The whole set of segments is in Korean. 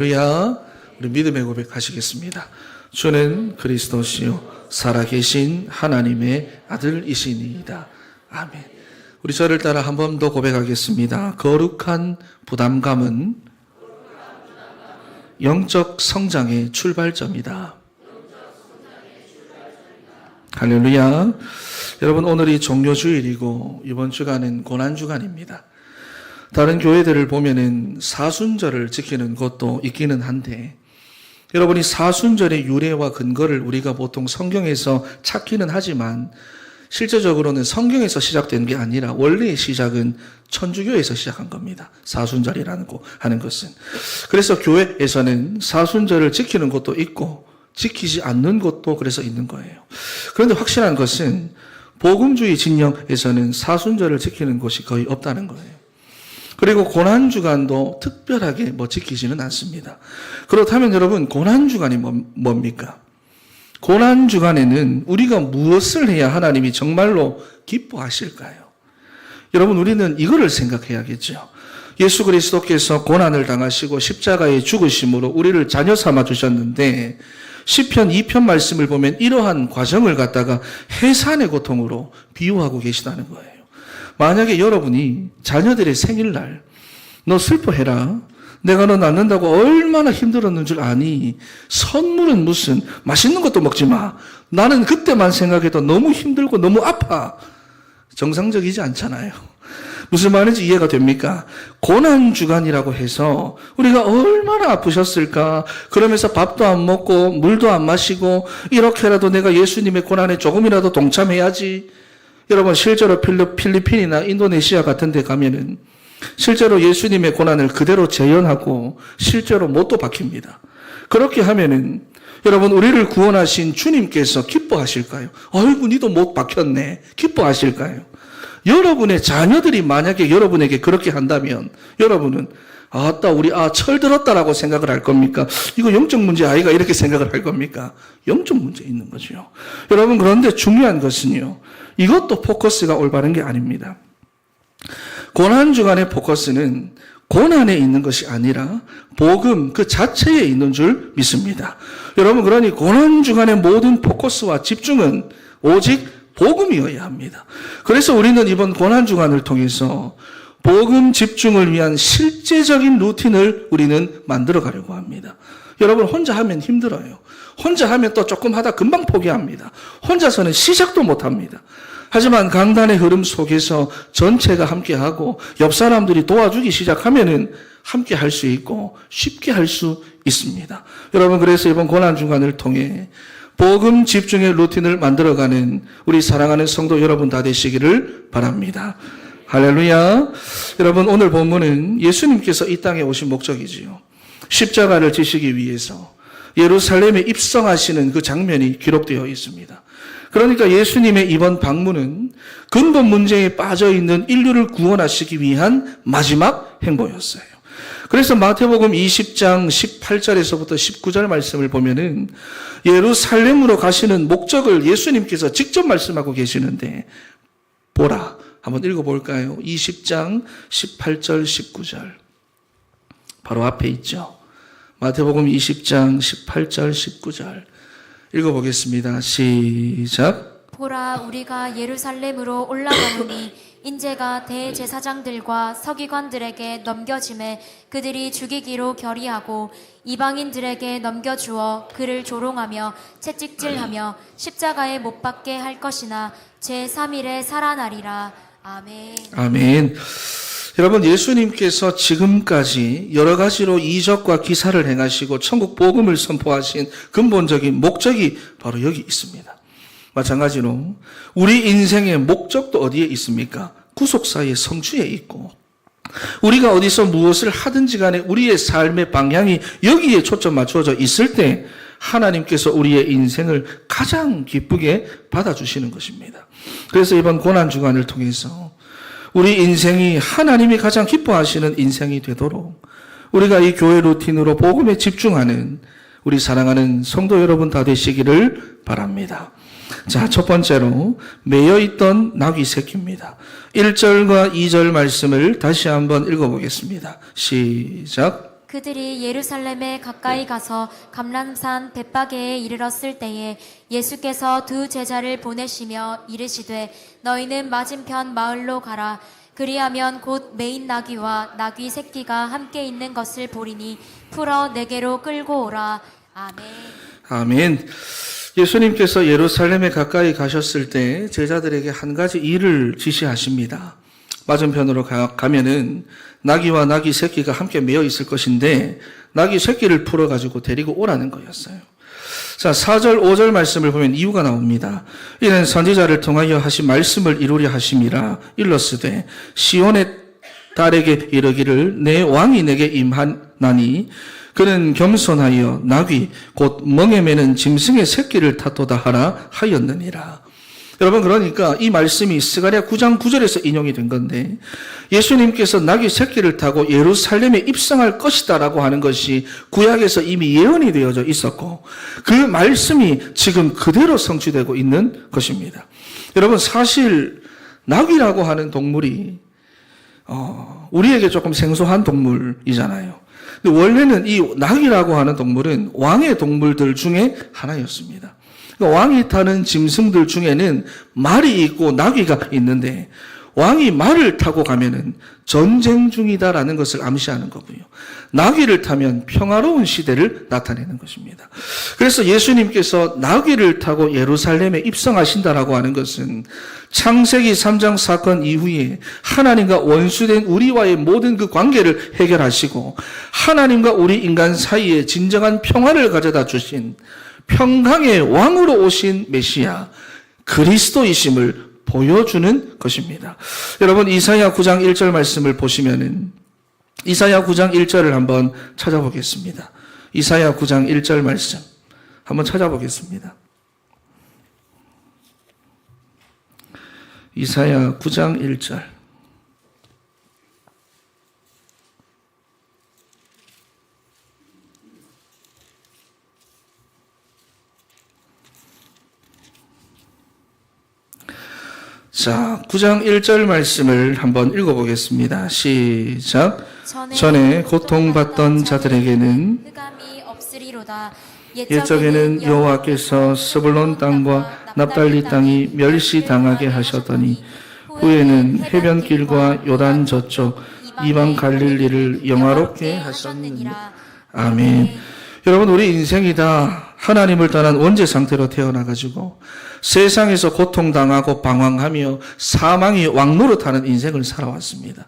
할렐루야. 우리 믿음의 고백하시겠습니다. 주는 그리스도시요 살아계신 하나님의 아들이시니이다. 아멘. 우리 저를 따라 한 번 더 고백하겠습니다. 거룩한 부담감은 영적 성장의 출발점이다. 할렐루야. 여러분, 오늘이 종료주일이고 이번 주간은 고난주간입니다. 다른 교회들을 보면은 사순절을 지키는 곳도 있기는 한데, 여러분이 사순절의 유래와 근거를 우리가 보통 성경에서 찾기는 하지만 실제적으로는 성경에서 시작된 게 아니라 원래의 시작은 천주교에서 시작한 겁니다. 사순절이라는 거 하는 것은. 그래서 교회에서는 사순절을 지키는 곳도 있고 지키지 않는 곳도 그래서 있는 거예요. 그런데 확실한 것은 복음주의 진영에서는 사순절을 지키는 곳이 거의 없다는 거예요. 그리고 고난주간도 특별하게 지키지는 않습니다. 그렇다면 여러분, 고난주간이 뭡니까? 고난주간에는 우리가 무엇을 해야 하나님이 정말로 기뻐하실까요? 여러분, 우리는 이거를 생각해야겠죠. 예수 그리스도께서 고난을 당하시고 십자가에 죽으심으로 우리를 자녀 삼아 주셨는데, 시편 2편 말씀을 보면 이러한 과정을 갖다가 해산의 고통으로 비유하고 계시다는 거예요. 만약에 여러분이 자녀들의 생일날 너 슬퍼해라, 내가 너 낳는다고 얼마나 힘들었는 줄 아니, 선물은 무슨 맛있는 것도 먹지 마, 나는 그때만 생각해도 너무 힘들고 너무 아파, 정상적이지 않잖아요. 무슨 말인지 이해가 됩니까? 고난주간이라고 해서 우리가 얼마나 아프셨을까, 그러면서 밥도 안 먹고 물도 안 마시고 이렇게라도 내가 예수님의 고난에 조금이라도 동참해야지. 여러분, 실제로 필리핀이나 인도네시아 같은 데 가면은 실제로 예수님의 고난을 그대로 재현하고 실제로 못도 박힙니다. 그렇게 하면은 여러분, 우리를 구원하신 주님께서 기뻐하실까요? 아이고, 니도 못 박혔네. 기뻐하실까요? 여러분의 자녀들이 만약에 여러분에게 그렇게 한다면 여러분은 아따, 우리 철들었다라고 생각을 할 겁니까? 이거 영적 문제 아이가 이렇게 생각을 할 겁니까? 영적 문제 있는 거죠. 여러분, 그런데 중요한 것은요, 이것도 포커스가 올바른 게 아닙니다. 고난주간의 포커스는 고난에 있는 것이 아니라 복음 그 자체에 있는 줄 믿습니다. 여러분, 그러니 고난주간의 모든 포커스와 집중은 오직 복음이어야 합니다. 그래서 우리는 이번 고난주간을 통해서 복음 집중을 위한 실제적인 루틴을 우리는 만들어 가려고 합니다. 여러분, 혼자 하면 힘들어요. 혼자 하면 또 조금 하다 금방 포기합니다. 혼자서는 시작도 못 합니다. 하지만 강단의 흐름 속에서 전체가 함께하고 옆 사람들이 도와주기 시작하면은 함께 할 수 있고 쉽게 할 수 있습니다. 여러분, 그래서 이번 고난주간을 통해 복음 집중의 루틴을 만들어가는 우리 사랑하는 성도 여러분 다 되시기를 바랍니다. 할렐루야. 여러분, 오늘 본문은 예수님께서 이 땅에 오신 목적이지요. 십자가를 지시기 위해서 예루살렘에 입성하시는 그 장면이 기록되어 있습니다. 그러니까 예수님의 이번 방문은 근본 문제에 빠져있는 인류를 구원하시기 위한 마지막 행보였어요. 그래서 마태복음 20장 18절에서부터 19절 말씀을 보면은 예루살렘으로 가시는 목적을 예수님께서 직접 말씀하고 계시는데, 보라, 한번 읽어볼까요? 20장 18절 19절 바로 앞에 있죠. 마태복음 20장 18절 19절 읽어보겠습니다. 시작. 보라, 우리가 예루살렘으로 올라가노니 인재가 대제사장들과 서기관들에게 넘겨짐에 그들이 죽이기로 결의하고 이방인들에게 넘겨주어 그를 조롱하며 채찍질하며 십자가에 못 박게 할 것이나 제3일에 살아나리라. 아멘. 아멘. 여러분, 예수님께서 지금까지 여러 가지로 이적과 기사를 행하시고 천국 복음을 선포하신 근본적인 목적이 바로 여기 있습니다. 마찬가지로 우리 인생의 목적도 어디에 있습니까? 구속사의 성취에 있고, 우리가 어디서 무엇을 하든지 간에 우리의 삶의 방향이 여기에 초점 맞춰져 있을 때 하나님께서 우리의 인생을 가장 기쁘게 받아주시는 것입니다. 그래서 이번 고난주간을 통해서 우리 인생이 하나님이 가장 기뻐하시는 인생이 되도록 우리가 이 교회 루틴으로 복음에 집중하는 우리 사랑하는 성도 여러분 다 되시기를 바랍니다. 자, 첫 번째로 매여있던 나귀 새끼입니다. 1절과 2절 말씀을 다시 한번 읽어보겠습니다. 시작. 그들이 예루살렘에 가까이 가서 감람산 벳바게에 이르렀을 때에 예수께서 두 제자를 보내시며 이르시되 너희는 맞은편 마을로 가라. 그리하면 곧 메인 나귀와 나귀 새끼가 함께 있는 것을 보리니 풀어 내게로 끌고 오라. 아멘. 아멘. 예수님께서 예루살렘에 가까이 가셨을 때 제자들에게 한 가지 일을 지시하십니다. 맞은편으로 가면은 나귀와 나귀 새끼가 함께 매어 있을 것인데 나귀 새끼를 풀어가지고 데리고 오라는 거였어요. 자, 4절, 5절 말씀을 보면 이유가 나옵니다. 이는 선지자를 통하여 하신 말씀을 이루려 하심이라. 일러스되 시온의 딸에게 이르기를 내 왕이 내게 임하나니 그는 겸손하여 나귀 곧 멍에 매는 짐승의 새끼를 탓도다 하라 하였느니라. 여러분, 그러니까 이 말씀이 스가랴 9장 9절에서 인용이 된 건데 예수님께서 나귀 새끼를 타고 예루살렘에 입성할 것이다라고 하는 것이 구약에서 이미 예언이 되어져 있었고 그 말씀이 지금 그대로 성취되고 있는 것입니다. 여러분, 사실 나귀라고 하는 동물이 우리에게 조금 생소한 동물이잖아요. 근데 원래는 이 나귀라고 하는 동물은 왕의 동물들 중에 하나였습니다. 그러니까 왕이 타는 짐승들 중에는 말이 있고 나귀가 있는데 왕이 말을 타고 가면은 전쟁 중이다라는 것을 암시하는 거고요. 나귀를 타면 평화로운 시대를 나타내는 것입니다. 그래서 예수님께서 나귀를 타고 예루살렘에 입성하신다라고 하는 것은 창세기 3장 사건 이후에 하나님과 원수된 우리와의 모든 그 관계를 해결하시고 하나님과 우리 인간 사이에 진정한 평화를 가져다 주신 평강의 왕으로 오신 메시아 그리스도이심을 보여주는 것입니다. 여러분, 이사야 9장 1절 말씀을 보시면은 이사야 9장 1절을 한번 찾아보겠습니다. 이사야 9장 1절 말씀 한번 찾아보겠습니다. 이사야 9장 1절. 자, 9장 1절 말씀을 한번 읽어보겠습니다. 시작. 전에 고통받던 자들에게는 흑암이 없으리로다. 옛적에는 여호와께서 스불론 땅과 납달리 땅이 멸시당하게 하셨더니 후에는 해변길과 요단 저쪽 이방 갈릴리를 영화롭게 하셨느니라. 아멘. 여러분, 우리 인생이 다 하나님을 떠난 원죄 상태로 태어나가지고 세상에서 고통당하고 방황하며 사망이 왕노릇하는 인생을 살아왔습니다.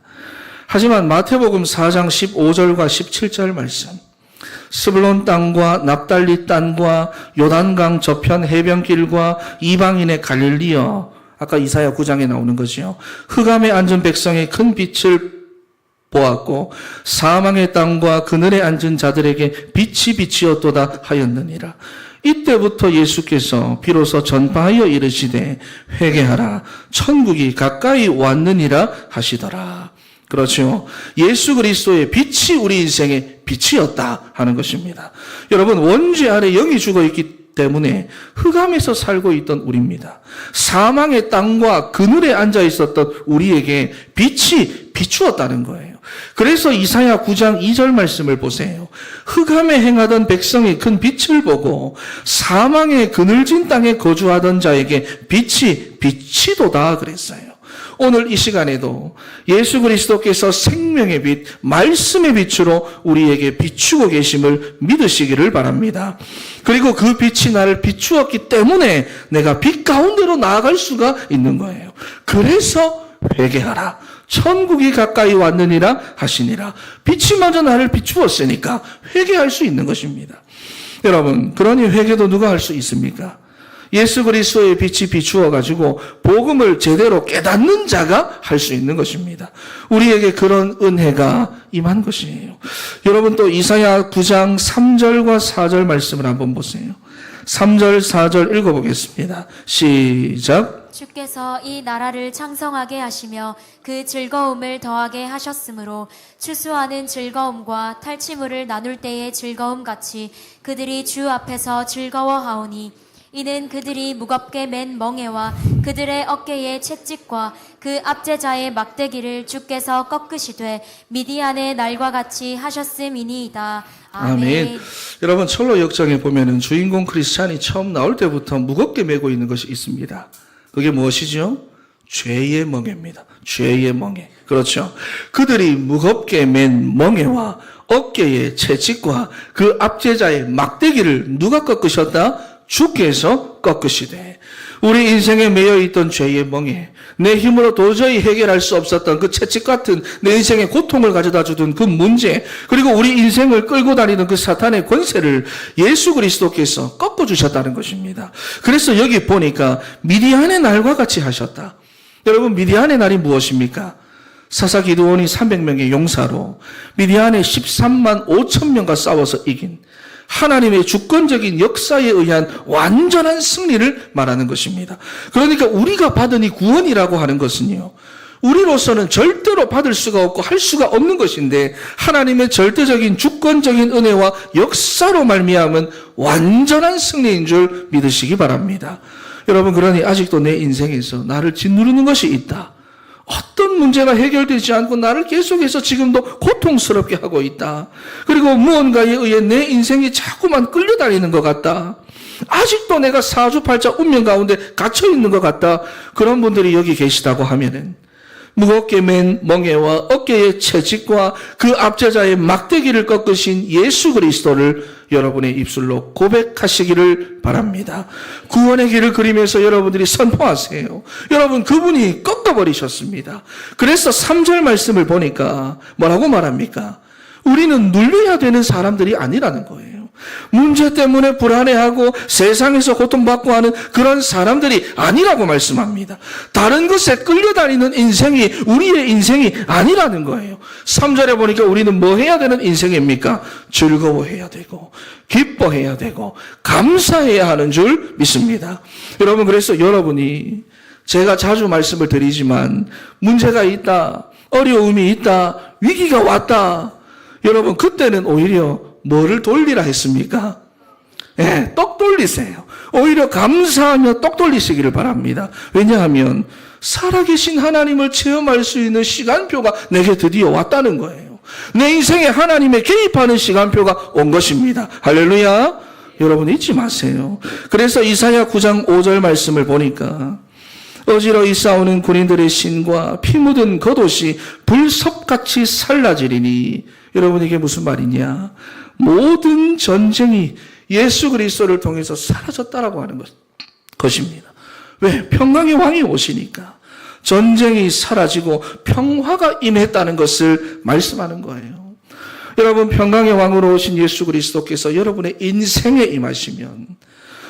하지만 마태복음 4장 15절과 17절 말씀, 스불론 땅과 납달리 땅과 요단강 저편 해변길과 이방인의 갈릴리여, 아까 이사야 9장에 나오는 거죠. 흑암에 앉은 백성의 큰 빛을 보았고 사망의 땅과 그늘에 앉은 자들에게 빛이 빛이었도다 하였느니라. 이때부터 예수께서 비로소 전파하여 이르시되 회개하라 천국이 가까이 왔느니라 하시더라. 그렇죠. 예수 그리스도의 빛이 우리 인생의 빛이었다 하는 것입니다. 여러분, 원죄 아래 영이 죽어 있기 때문에 흑암에서 살고 있던 우리입니다. 사망의 땅과 그늘에 앉아 있었던 우리에게 빛이 비추었다는 거예요. 그래서 이사야 9장 2절 말씀을 보세요. 흑암에 행하던 백성이 큰 빛을 보고 사망의 그늘진 땅에 거주하던 자에게 빛이 비치도다 그랬어요. 오늘 이 시간에도 예수 그리스도께서 생명의 빛, 말씀의 빛으로 우리에게 비추고 계심을 믿으시기를 바랍니다. 그리고 그 빛이 나를 비추었기 때문에 내가 빛 가운데로 나아갈 수가 있는 거예요. 그래서 회개하라. 천국이 가까이 왔느니라 하시니라. 빛이 마저 나를 비추었으니까 회개할 수 있는 것입니다. 여러분, 그러니 회개도 누가 할 수 있습니까? 예수 그리스도의 빛이 비추어가지고 복음을 제대로 깨닫는 자가 할 수 있는 것입니다. 우리에게 그런 은혜가 임한 것이에요. 여러분, 또 이사야 9장 3절과 4절 말씀을 한번 보세요. 3절, 4절 읽어보겠습니다. 시작. 주께서 이 나라를 창성하게 하시며 그 즐거움을 더하게 하셨으므로 추수하는 즐거움과 탈취물을 나눌 때의 즐거움 같이 그들이 주 앞에서 즐거워하오니 이는 그들이 무겁게 맨 멍에와 그들의 어깨에 채찍과 그 압제자의 막대기를 주께서 꺾으시되 미디안의 날과 같이 하셨음이니이다. 아멘. 여러분 철로 역정에 보면은 주인공 크리스찬이 처음 나올 때부터 무겁게 메고 있는 것이 있습니다. 그게 무엇이죠? 죄의 멍에입니다. 죄의 멍에. 그렇죠. 그들이 무겁게 맨 멍에와 어깨의 채찍과 그 압제자의 막대기를 누가 꺾으셨다? 주께서 꺾으시되. 우리 인생에 매여 있던 죄의 멍에, 내 힘으로 도저히 해결할 수 없었던 그 채찍 같은 내 인생의 고통을 가져다 주던 그 문제, 그리고 우리 인생을 끌고 다니는 그 사탄의 권세를 예수 그리스도께서 꺾어주셨다는 것입니다. 그래서 여기 보니까 미디안의 날과 같이 하셨다. 여러분, 미디안의 날이 무엇입니까? 사사 기드온이 300명의 용사로 미디안의 13만 5천 명과 싸워서 이긴 하나님의 주권적인 역사에 의한 완전한 승리를 말하는 것입니다. 그러니까 우리가 받은 이 구원이라고 하는 것은요, 우리로서는 절대로 받을 수가 없고 할 수가 없는 것인데 하나님의 절대적인 주권적인 은혜와 역사로 말미암은 완전한 승리인 줄 믿으시기 바랍니다. 여러분, 그러니 아직도 내 인생에서 나를 짓누르는 것이 있다. 어떤 문제가 해결되지 않고 나를 계속해서 지금도 고통스럽게 하고 있다. 그리고 무언가에 의해 내 인생이 자꾸만 끌려다니는 것 같다. 아직도 내가 사주팔자 운명 가운데 갇혀 있는 것 같다. 그런 분들이 여기 계시다고 하면은 무겁게 맨 멍에와 어깨의 채찍과 그 압제자의 막대기를 꺾으신 예수 그리스도를 여러분의 입술로 고백하시기를 바랍니다. 구원의 길을 그리면서 여러분들이 선포하세요. 여러분, 그분이 꺾어버리셨습니다. 그래서 3절 말씀을 보니까 뭐라고 말합니까? 우리는 눌려야 되는 사람들이 아니라는 거예요. 문제 때문에 불안해하고 세상에서 고통받고 하는 그런 사람들이 아니라고 말씀합니다. 다른 것에 끌려다니는 인생이 우리의 인생이 아니라는 거예요. 3절에 보니까 우리는 뭐 해야 되는 인생입니까? 즐거워해야 되고 기뻐해야 되고 감사해야 하는 줄 믿습니다. 여러분, 그래서 여러분이 제가 자주 말씀을 드리지만 문제가 있다, 어려움이 있다, 위기가 왔다. 여러분, 그때는 오히려 뭐를 돌리라 했습니까? 예, 떡 돌리세요. 오히려 감사하며 떡 돌리시기를 바랍니다. 왜냐하면 살아계신 하나님을 체험할 수 있는 시간표가 내게 드디어 왔다는 거예요. 내 인생에 하나님의 개입하는 시간표가 온 것입니다. 할렐루야. 여러분, 잊지 마세요. 그래서 이사야 9장 5절 말씀을 보니까 어지러이 싸우는 군인들의 신과 피 묻은 겉옷이 불섭같이 살라지리니, 여러분, 이게 무슨 말이냐? 모든 전쟁이 예수 그리스도를 통해서 사라졌다라고 하는 것입니다. 왜? 평강의 왕이 오시니까 전쟁이 사라지고 평화가 임했다는 것을 말씀하는 거예요. 여러분, 평강의 왕으로 오신 예수 그리스도께서 여러분의 인생에 임하시면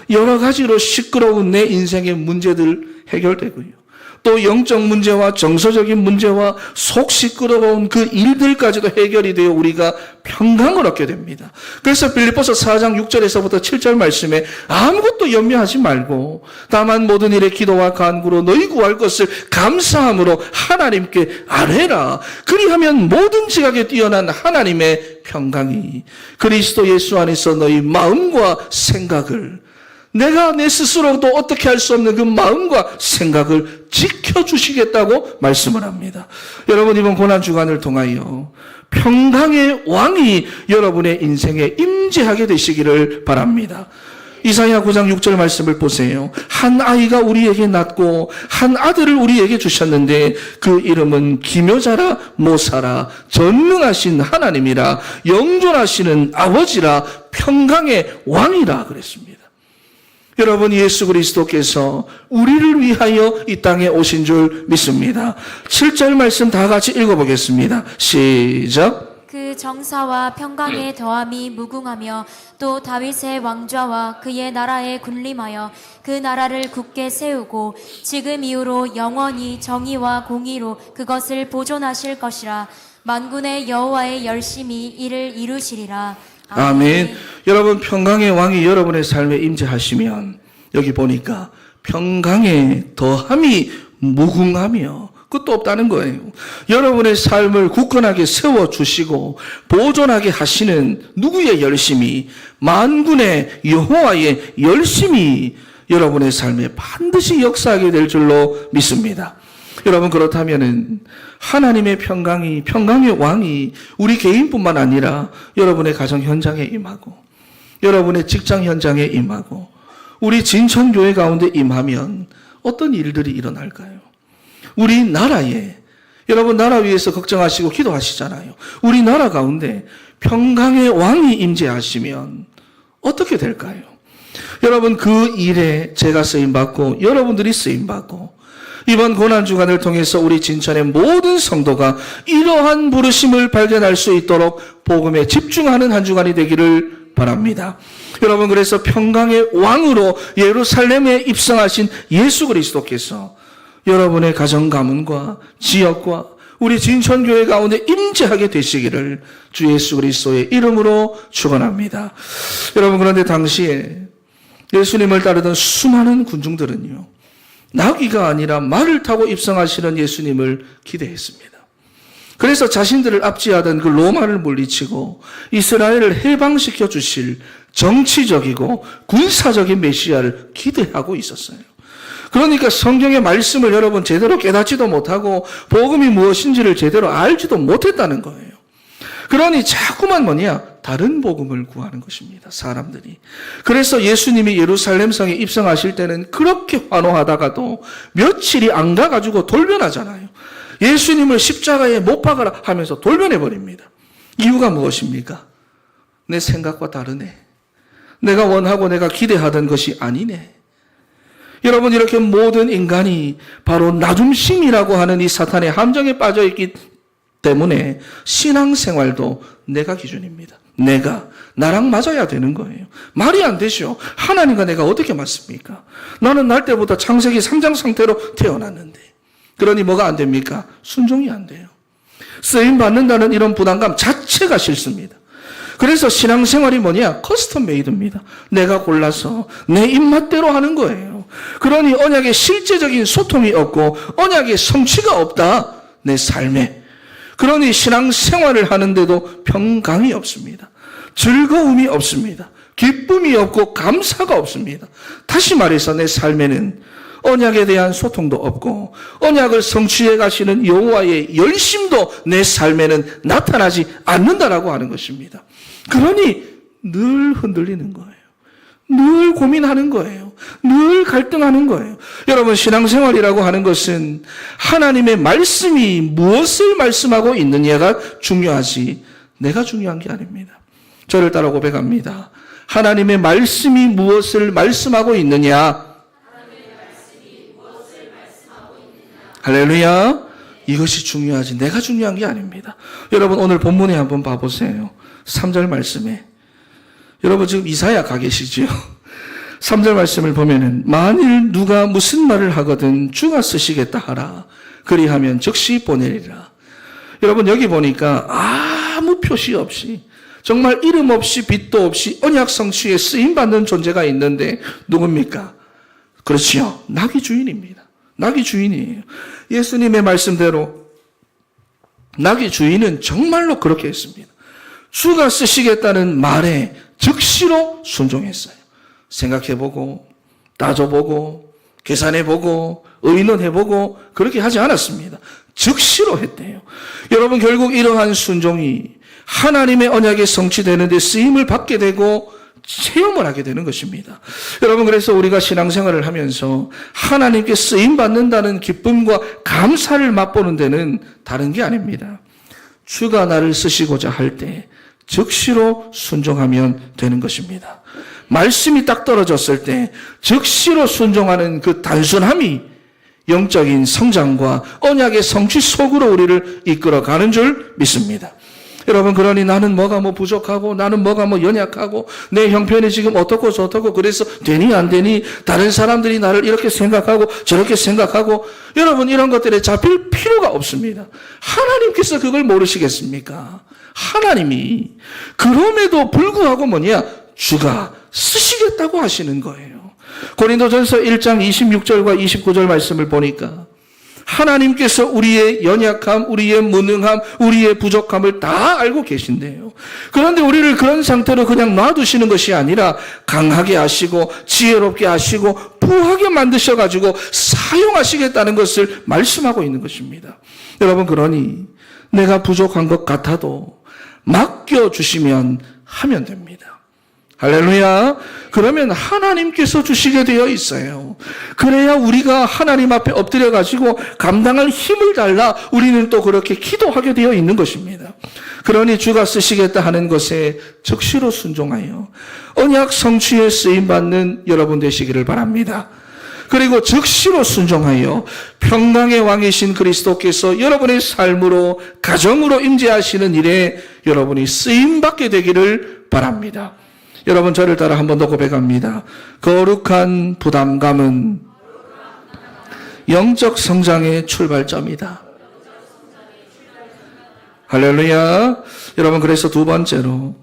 여러 가지로 시끄러운 내 인생의 문제들 해결되고요. 또 영적 문제와 정서적인 문제와 속 시끄러운 그 일들까지도 해결이 되어 우리가 평강을 얻게 됩니다. 그래서 빌립보서 4장 6절에서부터 7절 말씀에 아무것도 염려하지 말고 다만 모든 일에 기도와 간구로 너희 구할 것을 감사함으로 하나님께 아뢰라. 그리하면 모든 지각에 뛰어난 하나님의 평강이 그리스도 예수 안에서 너희 마음과 생각을, 내가 내 스스로도 어떻게 할 수 없는 그 마음과 생각을 지켜주시겠다고 말씀을 합니다. 여러분, 이번 고난주간을 통하여 평강의 왕이 여러분의 인생에 임재하게 되시기를 바랍니다. 이사야 9장 6절 말씀을 보세요. 한 아이가 우리에게 낳고 한 아들을 우리에게 주셨는데 그 이름은 기묘자라 모사라 전능하신 하나님이라 영존하시는 아버지라 평강의 왕이라 그랬습니다. 여러분, 예수 그리스도께서 우리를 위하여 이 땅에 오신 줄 믿습니다. 7절 말씀 다 같이 읽어보겠습니다. 시작. 그 정사와 평강의 더함이 무궁하며 또 다윗의 왕좌와 그의 나라에 군림하여 그 나라를 굳게 세우고 지금 이후로 영원히 정의와 공의로 그것을 보존하실 것이라. 만군의 여호와의 열심히 이를 이루시리라. 아멘. 여러분, 평강의 왕이 여러분의 삶에 임재하시면 여기 보니까 평강의 더함이 무궁하며 끝도 없다는 거예요. 여러분의 삶을 굳건하게 세워주시고 보존하게 하시는 누구의 열심이? 만군의 여호와의 열심이 여러분의 삶에 반드시 역사하게 될 줄로 믿습니다. 여러분, 그렇다면은 하나님의 평강의 왕이 우리 개인뿐만 아니라 여러분의 가정 현장에 임하고 여러분의 직장 현장에 임하고 우리 진천교회 가운데 임하면 어떤 일들이 일어날까요? 우리 나라에, 여러분 나라 위해서 걱정하시고 기도하시잖아요. 우리 나라 가운데 평강의 왕이 임재하시면 어떻게 될까요? 여러분, 그 일에 제가 쓰임받고 여러분들이 쓰임받고 이번 고난주간을 통해서 우리 진천의 모든 성도가 이러한 부르심을 발견할 수 있도록 복음에 집중하는 한 주간이 되기를 바랍니다. 여러분, 그래서 평강의 왕으로 예루살렘에 입성하신 예수 그리스도께서 여러분의 가정 가문과 지역과 우리 진천교회 가운데 임재하게 되시기를 주 예수 그리스도의 이름으로 축원합니다. 여러분, 그런데 당시에 예수님을 따르던 수많은 군중들은요, 나귀가 아니라 말을 타고 입성하시는 예수님을 기대했습니다. 그래서 자신들을 압제하던 그 로마를 물리치고 이스라엘을 해방시켜 주실 정치적이고 군사적인 메시아를 기대하고 있었어요. 그러니까 성경의 말씀을 여러분 제대로 깨닫지도 못하고 복음이 무엇인지를 제대로 알지도 못했다는 거예요. 그러니 자꾸만 다른 복음을 구하는 것입니다, 사람들이. 그래서 예수님이 예루살렘 성에 입성하실 때는 그렇게 환호하다가도 며칠이 안 가가지고 돌변하잖아요. 예수님을 십자가에 못 박아라 하면서 돌변해버립니다. 이유가 무엇입니까? 내 생각과 다르네. 내가 원하고 내가 기대하던 것이 아니네. 여러분, 이렇게 모든 인간이 바로 나중심이라고 하는 이 사탄의 함정에 빠져있기 때문에 신앙생활도 내가 기준입니다. 나랑 맞아야 되는 거예요. 말이 안 되죠. 하나님과 내가 어떻게 맞습니까? 나는 날 때보다 창세기 3장 상태로 태어났는데. 그러니 뭐가 안 됩니까? 순종이 안 돼요. 쓰임 받는다는 이런 부담감 자체가 싫습니다. 그래서 신앙생활이 커스텀 메이드입니다. 내가 골라서 내 입맛대로 하는 거예요. 그러니 언약의 실제적인 소통이 없고 언약의 성취가 없다, 내 삶에. 그러니 신앙생활을 하는데도 평강이 없습니다. 즐거움이 없습니다. 기쁨이 없고 감사가 없습니다. 다시 말해서 내 삶에는 언약에 대한 소통도 없고 언약을 성취해 가시는 여호와의 열심도 내 삶에는 나타나지 않는다라고 하는 것입니다. 그러니 늘 흔들리는 거예요. 늘 고민하는 거예요. 늘 갈등하는 거예요. 여러분, 신앙생활이라고 하는 것은 하나님의 말씀이 무엇을 말씀하고 있느냐가 중요하지 내가 중요한 게 아닙니다. 저를 따라 고백합니다. 하나님의 말씀이 무엇을 말씀하고 있느냐? 할렐루야. 이것이 중요하지 내가 중요한 게 아닙니다. 여러분, 오늘 본문에 한번 봐보세요. 3절 말씀에. 여러분, 지금 이사야 가 계시죠? 3절 말씀을 보면은 만일 누가 무슨 말을 하거든 주가 쓰시겠다 하라. 그리하면 즉시 보내리라. 여러분, 여기 보니까 아무 표시 없이 정말 이름 없이 빛도 없이 언약 성취에 쓰임받는 존재가 있는데 누굽니까? 그렇지요. 나귀 주인입니다. 나귀 주인이에요. 예수님의 말씀대로 나귀 주인은 정말로 그렇게 했습니다. 주가 쓰시겠다는 말에 즉시로 순종했어요. 생각해보고 따져보고 계산해보고 의논해보고 그렇게 하지 않았습니다. 즉시로 했대요. 여러분, 결국 이러한 순종이 하나님의 언약에 성취되는데 쓰임을 받게 되고 체험을 하게 되는 것입니다. 여러분, 그래서 우리가 신앙생활을 하면서 하나님께 쓰임받는다는 기쁨과 감사를 맛보는 데는 다른 게 아닙니다. 주가 나를 쓰시고자 할 때 즉시로 순종하면 되는 것입니다. 말씀이 딱 떨어졌을 때 즉시로 순종하는 그 단순함이 영적인 성장과 언약의 성취 속으로 우리를 이끌어가는 줄 믿습니다. 여러분, 그러니 나는 뭐가 부족하고 나는 뭐가 연약하고 내 형편이 지금 어떻고 저떻고 그래서 되니 안 되니 다른 사람들이 나를 이렇게 생각하고 저렇게 생각하고 여러분, 이런 것들에 잡힐 필요가 없습니다. 하나님께서 그걸 모르시겠습니까? 하나님이 그럼에도 불구하고 주가 쓰시겠다고 하시는 거예요. 고린도전서 1장 26절과 29절 말씀을 보니까 하나님께서 우리의 연약함, 우리의 무능함, 우리의 부족함을 다 알고 계신대요. 그런데 우리를 그런 상태로 그냥 놔두시는 것이 아니라 강하게 하시고 지혜롭게 하시고 부하게 만드셔가지고 사용하시겠다는 것을 말씀하고 있는 것입니다. 여러분, 그러니 내가 부족한 것 같아도 맡겨주시면 하면 됩니다. 할렐루야. 그러면 하나님께서 주시게 되어 있어요. 그래야 우리가 하나님 앞에 엎드려가지고 감당할 힘을 달라 우리는 또 그렇게 기도하게 되어 있는 것입니다. 그러니 주가 쓰시겠다 하는 것에 즉시로 순종하여 언약 성취에 쓰임받는 여러분 되시기를 바랍니다. 그리고 즉시로 순종하여 평강의 왕이신 그리스도께서 여러분의 삶으로 가정으로 임재하시는 일에 여러분이 쓰임받게 되기를 바랍니다. 여러분, 저를 따라 한 번 더 고백합니다. 거룩한 부담감은 영적 성장의 출발점이다. 할렐루야. 여러분, 그래서 두 번째로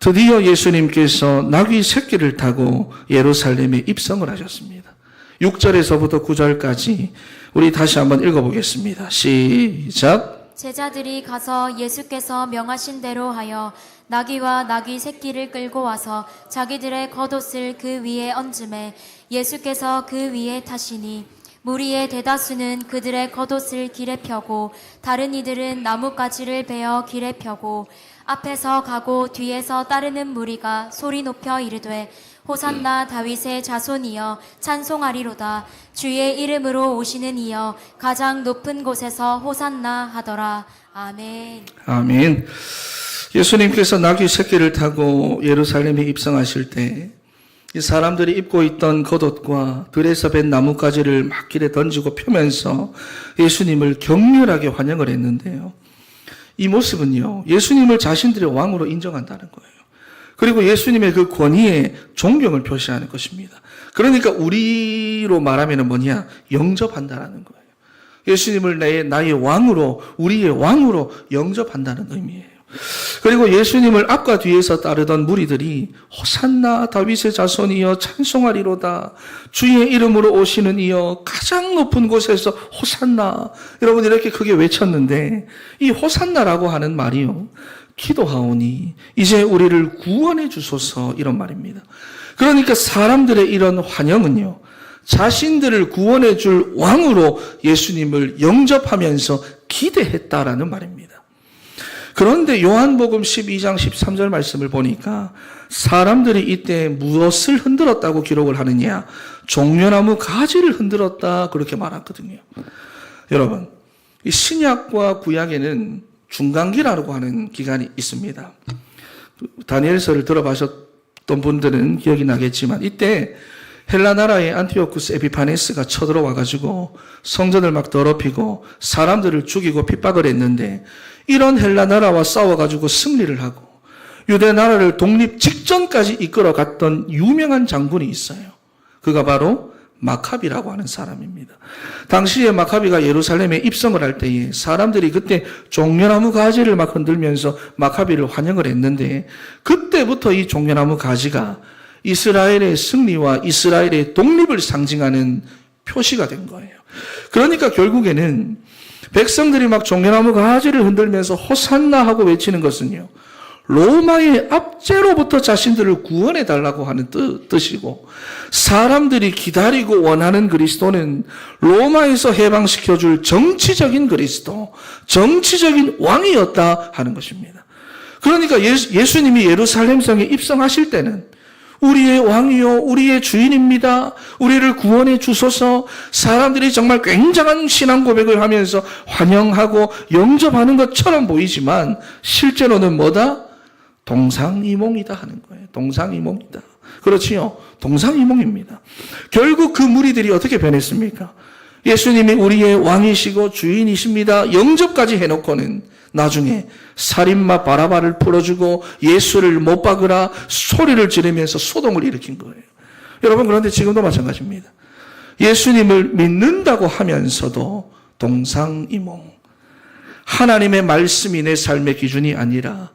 드디어 예수님께서 나귀 새끼를 타고 예루살렘에 입성을 하셨습니다. 6절에서부터 9절까지 우리 다시 한번 읽어보겠습니다. 시작. 제자들이 가서 예수께서 명하신 대로 하여 나귀와 나귀 새끼를 끌고 와서 자기들의 겉옷을 그 위에 얹음에 예수께서 그 위에 타시니 무리의 대다수는 그들의 겉옷을 길에 펴고 다른 이들은 나뭇가지를 베어 길에 펴고 앞에서 가고 뒤에서 따르는 무리가 소리 높여 이르되 호산나 다윗의 자손이여 찬송하리로다. 주의 이름으로 오시는 이여 가장 높은 곳에서 호산나 하더라. 아멘. 아멘. 예수님께서 나귀 새끼를 타고 예루살렘에 입성하실 때 이 사람들이 입고 있던 겉옷과 들에서 벤 나뭇가지를 막 길에 던지고 펴면서 예수님을 격렬하게 환영을 했는데요. 이 모습은요, 예수님을 자신들의 왕으로 인정한다는 거예요. 그리고 예수님의 그 권위에 존경을 표시하는 것입니다. 그러니까 우리로 말하면 뭐냐? 영접한다라는 거예요. 예수님을 나의 왕으로, 우리의 왕으로 영접한다는 의미예요. 그리고 예수님을 앞과 뒤에서 따르던 무리들이 호산나 다윗의 자손이여 찬송하리로다. 주의 이름으로 오시는 이여 가장 높은 곳에서 호산나. 여러분, 이렇게 크게 외쳤는데 이 호산나라고 하는 말이요, 기도하오니 이제 우리를 구원해 주소서, 이런 말입니다. 그러니까 사람들의 이런 환영은요, 자신들을 구원해 줄 왕으로 예수님을 영접하면서 기대했다라는 말입니다. 그런데 요한복음 12장 13절 말씀을 보니까 사람들이 이때 무엇을 흔들었다고 기록을 하느냐? 종려나무 가지를 흔들었다, 그렇게 말하거든요. 여러분, 이 신약과 구약에는 중간기라고 하는 기간이 있습니다. 다니엘서를 들어보셨던 분들은 기억이 나겠지만 이때 헬라 나라의 안티오쿠스 에피파네스가 쳐들어와가지고 성전을 막 더럽히고 사람들을 죽이고 핍박을 했는데, 이런 헬라 나라와 싸워가지고 승리를 하고 유대 나라를 독립 직전까지 이끌어갔던 유명한 장군이 있어요. 그가 바로 마카비라고 하는 사람입니다. 당시에 마카비가 예루살렘에 입성을 할 때에 사람들이 그때 종려나무 가지를 막 흔들면서 마카비를 환영을 했는데, 그때부터 이 종려나무 가지가 이스라엘의 승리와 이스라엘의 독립을 상징하는 표시가 된 거예요. 그러니까 결국에는 백성들이 막 종려나무 가지를 흔들면서 호산나 하고 외치는 것은요, 로마의 압제로부터 자신들을 구원해 달라고 하는 뜻이고, 사람들이 기다리고 원하는 그리스도는 로마에서 해방시켜줄 정치적인 그리스도, 정치적인 왕이었다 하는 것입니다. 그러니까 예수님이 예루살렘 성에 입성하실 때는 우리의 왕이요, 우리의 주인입니다. 우리를 구원해 주소서. 사람들이 정말 굉장한 신앙 고백을 하면서 환영하고 영접하는 것처럼 보이지만 실제로는 뭐다? 동상이몽이다 하는 거예요. 동상이몽이다. 그렇지요? 동상이몽입니다. 결국 그 무리들이 어떻게 변했습니까? 예수님이 우리의 왕이시고 주인이십니다. 영접까지 해놓고는 나중에 살인마 바라바를 풀어주고 예수를 못 박으라 소리를 지르면서 소동을 일으킨 거예요. 여러분, 그런데 지금도 마찬가지입니다. 예수님을 믿는다고 하면서도 동상이몽. 하나님의 말씀이 내 삶의 기준이 아니라,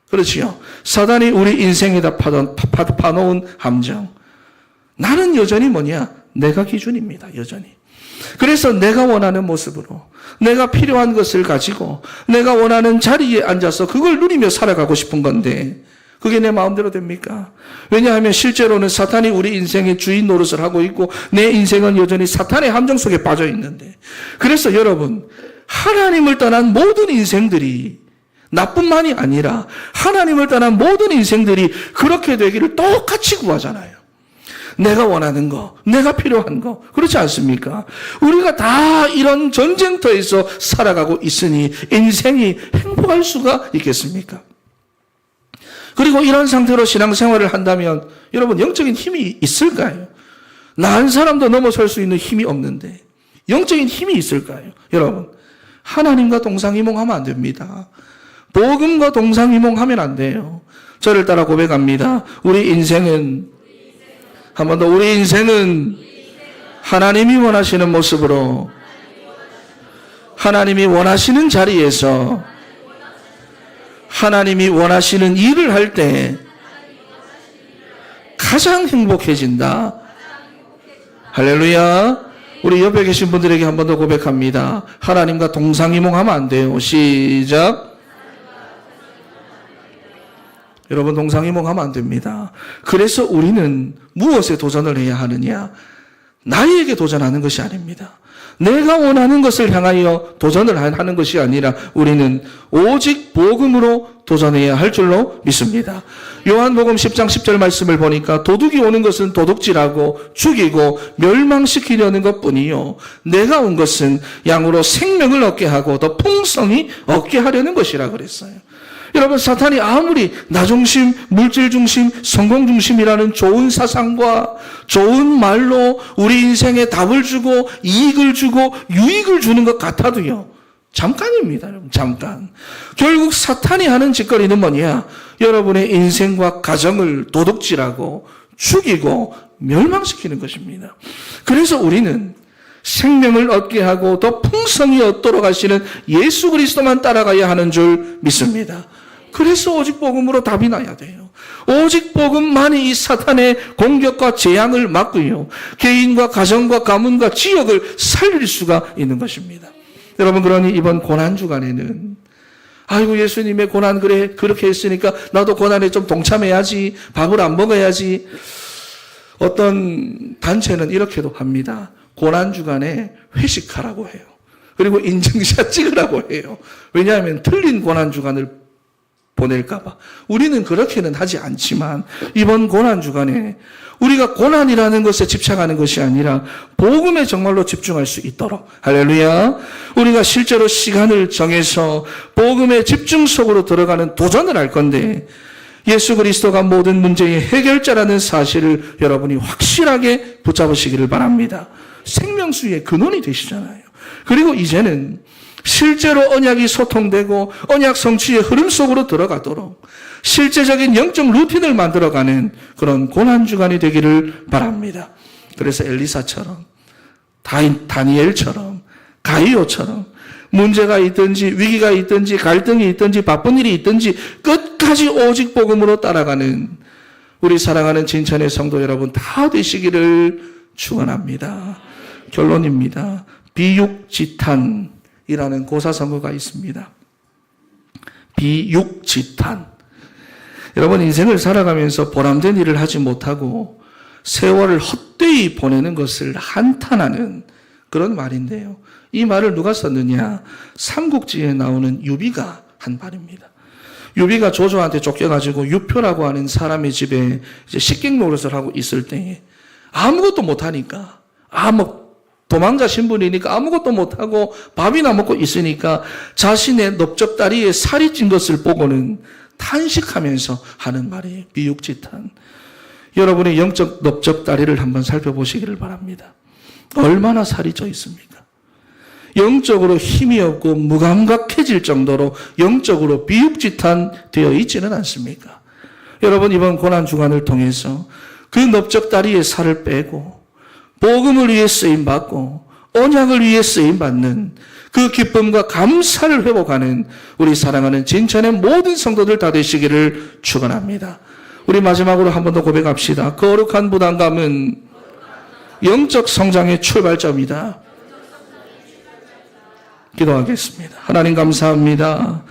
그렇지요, 사단이 우리 인생에다 파놓은 함정. 나는 여전히 뭐냐? 내가 기준입니다. 여전히. 그래서 내가 원하는 모습으로, 내가 필요한 것을 가지고 내가 원하는 자리에 앉아서 그걸 누리며 살아가고 싶은 건데 그게 내 마음대로 됩니까? 왜냐하면 실제로는 사탄이 우리 인생의 주인 노릇을 하고 있고 내 인생은 여전히 사탄의 함정 속에 빠져 있는데, 그래서 여러분, 하나님을 떠난 모든 인생들이, 나뿐만이 아니라 하나님을 떠난 모든 인생들이 그렇게 되기를 똑같이 구하잖아요. 내가 원하는 거, 내가 필요한 거, 그렇지 않습니까? 우리가 다 이런 전쟁터에서 살아가고 있으니 인생이 행복할 수가 있겠습니까? 그리고 이런 상태로 신앙생활을 한다면 여러분, 영적인 힘이 있을까요? 나 한 사람도 넘어설 수 있는 힘이 없는데 영적인 힘이 있을까요? 여러분, 하나님과 동상이몽하면 안 됩니다. 복음과 동상이몽하면 안 돼요. 저를 따라 고백합니다. 우리 인생은, 한 번 더, 우리 인생은 하나님이 원하시는 모습으로, 하나님이 원하시는 자리에서, 하나님이 원하시는 일을 할 때 가장 행복해진다. 할렐루야. 우리 옆에 계신 분들에게 한 번 더 고백합니다. 하나님과 동상이몽하면 안 돼요. 시작. 여러분, 동상이몽하면 안 됩니다. 그래서 우리는 무엇에 도전을 해야 하느냐? 나에게 도전하는 것이 아닙니다. 내가 원하는 것을 향하여 도전을 하는 것이 아니라 우리는 오직 복음으로 도전해야 할 줄로 믿습니다. 요한복음 10장 10절 말씀을 보니까 도둑이 오는 것은 도둑질하고 죽이고 멸망시키려는 것뿐이요, 내가 온 것은 양으로 생명을 얻게 하고 더 풍성히 얻게 하려는 것이라 그랬어요. 여러분, 사탄이 아무리 나중심, 물질중심, 성공중심이라는 좋은 사상과 좋은 말로 우리 인생에 답을 주고 이익을 주고 유익을 주는 것 같아도요, 잠깐입니다. 여러분, 잠깐. 결국 사탄이 하는 짓거리는 뭐냐? 여러분의 인생과 가정을 도둑질하고 죽이고 멸망시키는 것입니다. 그래서 우리는 생명을 얻게 하고 더 풍성히 얻도록 하시는 예수 그리스도만 따라가야 하는 줄 믿습니다. 그래서 오직 복음으로 답이 나야 돼요. 오직 복음만이 이 사탄의 공격과 재앙을 막고요, 개인과 가정과 가문과 지역을 살릴 수가 있는 것입니다. 여러분, 그러니 이번 고난주간에는 아이고, 예수님의 고난 그렇게 했으니까 나도 고난에 좀 동참해야지, 밥을 안 먹어야지. 어떤 단체는 이렇게도 합니다. 고난주간에 회식하라고 해요. 그리고 인증샷 찍으라고 해요. 왜냐하면 틀린 고난주간을 보낼까봐. 우리는 그렇게는 하지 않지만 이번 고난주간에 우리가 고난이라는 것에 집착하는 것이 아니라 복음에 정말로 집중할 수 있도록, 할렐루야, 우리가 실제로 시간을 정해서 복음의 집중 속으로 들어가는 도전을 할 건데, 예수 그리스도가 모든 문제의 해결자라는 사실을 여러분이 확실하게 붙잡으시기를 바랍니다. 생명수의 근원이 되시잖아요. 그리고 이제는 실제로 언약이 소통되고 언약 성취의 흐름 속으로 들어가도록 실제적인 영적 루틴을 만들어가는 그런 고난주간이 되기를 바랍니다. 그래서 엘리사처럼, 다니엘처럼, 가이오처럼 문제가 있든지 위기가 있든지 갈등이 있든지 바쁜 일이 있든지 끝까지 오직 복음으로 따라가는 우리 사랑하는 진천의 성도 여러분 다 되시기를 축원합니다. 결론입니다. 비육지탄이라는 고사성어가 있습니다. 비육지탄. 여러분, 인생을 살아가면서 보람된 일을 하지 못하고 세월을 헛되이 보내는 것을 한탄하는 그런 말인데요. 이 말을 누가 썼느냐? 삼국지에 나오는 유비가 한 말입니다. 유비가 조조한테 쫓겨가지고 유표라고 하는 사람의 집에 이제 식객 노릇을 하고 있을 때에 아무것도 못하니까, 도망자 신분이니까 아무것도 못하고 밥이나 먹고 있으니까 자신의 넓적다리에 살이 찐 것을 보고는 탄식하면서 하는 말이에요. 비육지탄. 여러분의 영적 넓적다리를 한번 살펴보시기를 바랍니다. 얼마나 살이 쪄 있습니까? 영적으로 힘이 없고 무감각해질 정도로 영적으로 비육지탄 되어 있지는 않습니까? 여러분, 이번 고난주간을 통해서 그 넓적다리의 살을 빼고 복음을 위해 쓰임받고 언약을 위해 쓰임받는 그 기쁨과 감사를 회복하는 우리 사랑하는 진천의 모든 성도들 다 되시기를 축원합니다. 우리 마지막으로 한 번 더 고백합시다. 거룩한 부담감은 영적 성장의 출발점이다. 기도하겠습니다. 하나님 감사합니다.